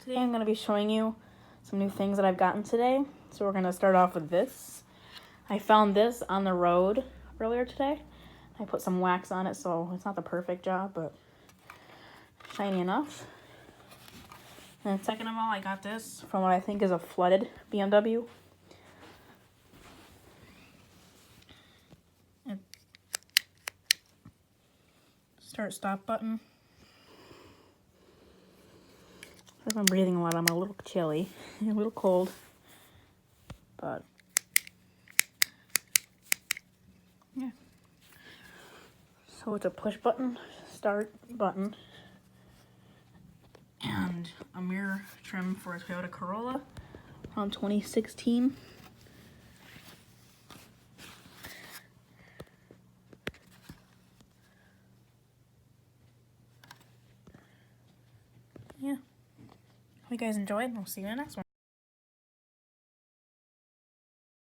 Today I'm going to be showing you some new things that I've gotten today. So we're going to start off with this. I found this on the road earlier today. I put some wax on it, so it's not the perfect job, but shiny enough. And second of all, I got this from what I think is a flooded BMW. Start-stop button. I've been breathing a lot. I'm a little chilly, a little cold, but yeah. So it's a push button, start button, and a mirror trim for a Toyota Corolla from 2016. Yeah. Hope you guys enjoyed. We'll see you in the next one.